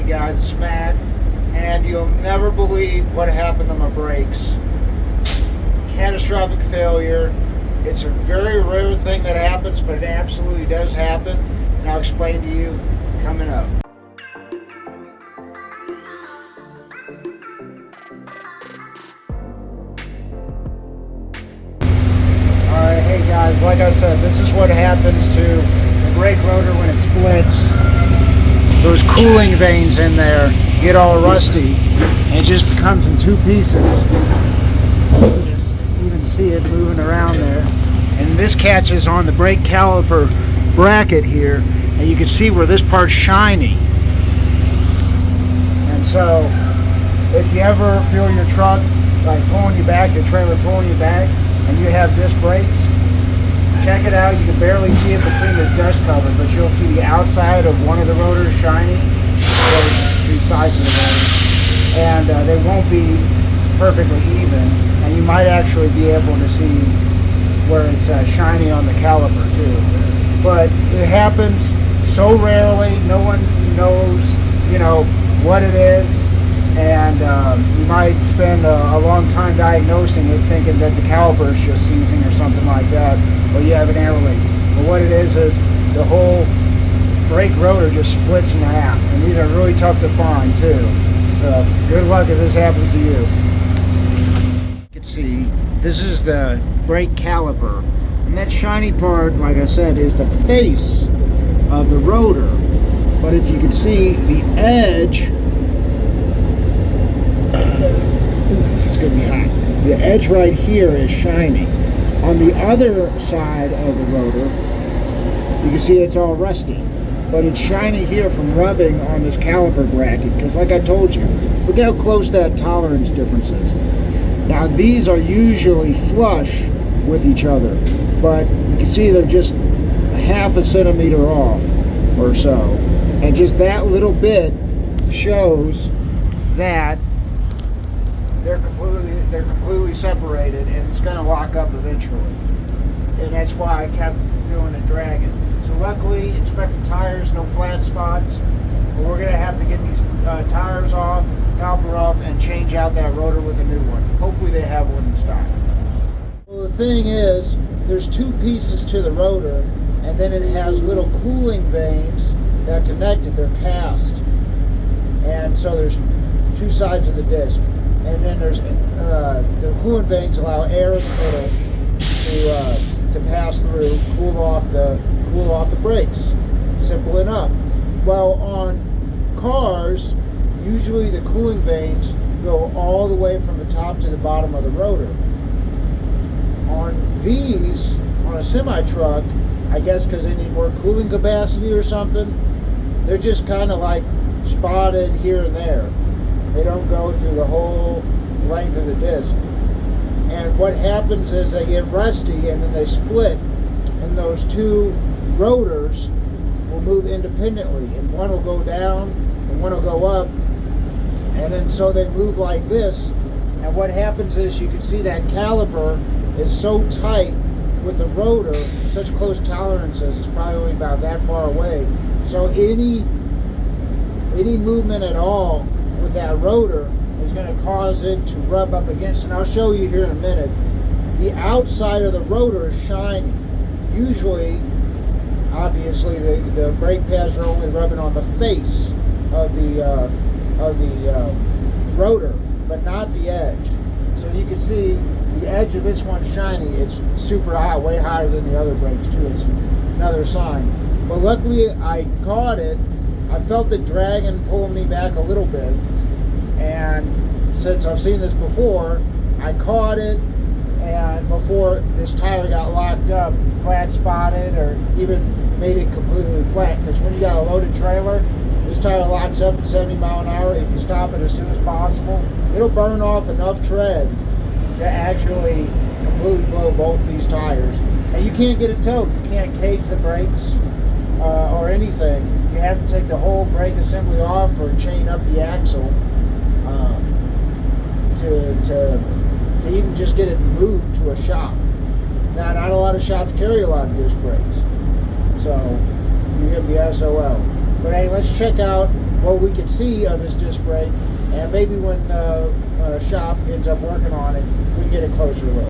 guys, it's Matt, and you'll never believe what happened to my brakes. Catastrophic failure. It's a very rare thing that happens, but it absolutely does happen, and I'll explain to you coming up. Alright, hey guys, like I said, this is what happens to the brake rotor when it splits. Those cooling veins in there get all rusty and it just becomes in two pieces. You can just even see it moving around there. And this catches on the brake caliper bracket here, and you can see where this part's shiny. And so if you ever feel your truck like pulling you back, your trailer pulling you back, and you have disc brakes, check it out. You can barely see it between this dust cover, but you'll see the outside of one of the rotors shiny, or two sides of the rotor, and they won't be perfectly even, and you might actually be able to see where it's shiny on the caliper too. But it happens so rarely, no one knows, what it is, and you might spend a long time diagnosing it, thinking that the caliper is just seizing or something like that, or you have an air leak. But what it is the whole brake rotor just splits in half, and these are really tough to find too. So good luck if this happens to you. You can see this is the brake caliper, and that shiny part, like I said, is the face of the rotor. But if you can see the edge, it's going to be hot. The edge right here is shiny. On the other side of the rotor, you can see it's all rusty. But it's shiny here from rubbing on this caliper bracket, because like I told you, look how close that tolerance difference is. Now these are usually flush with each other, but you can see they're just half a centimeter off or so. And just that little bit shows that they're completely separated, and it's going to lock up eventually. And that's why I kept feeling it dragging. So luckily, inspected tires, no flat spots. But we're going to have to get these tires off, caliper off, and change out that rotor with a new one. Hopefully they have one in stock. Well, the thing is, there's two pieces to the rotor, and then it has little cooling veins that connect it. They're cast. And so there's two sides of the disc. And then there's the coolant veins allow air in the middle to pass through, cool off the brakes. Simple enough. Well, on cars, usually the cooling veins go all the way from the top to the bottom of the rotor. On these, on a semi-truck, I guess because they need more cooling capacity or something, they're just kind of like spotted here and there. They don't go through the whole length of the disc. And what happens is they get rusty and then they split, and those two rotors will move independently, and one will go down and one will go up, and then so they move like this. And what happens is you can see that caliper is so tight with the rotor, such close tolerances, it's probably only about that far away. So any movement at all with that rotor is going to cause it to rub up against, and I'll show you here in a minute. The outside of the rotor is shiny. Usually, obviously, the brake pads are only rubbing on the face of the rotor, but not the edge. So you can see the edge of this one's shiny. It's super hot, way hotter than the other brakes too. It's another sign. But luckily, I caught it. I felt it dragging, pulling me back a little bit. And since I've seen this before, I caught it, and before this tire got locked up, flat spotted, or even made it completely flat. Because when you got a loaded trailer, this tire locks up at 70 miles an hour. If you stop it as soon as possible, it'll burn off enough tread to actually completely blow both these tires. And you can't get it towed. You can't cage the brakes or anything. You have to take the whole brake assembly off or chain up the axle to even just get it moved to a shop. Now, not a lot of shops carry a lot of disc brakes, so you can be SOL. But hey, let's check out what we can see of this disc brake, and maybe when shop ends up working on it, we can get a closer look.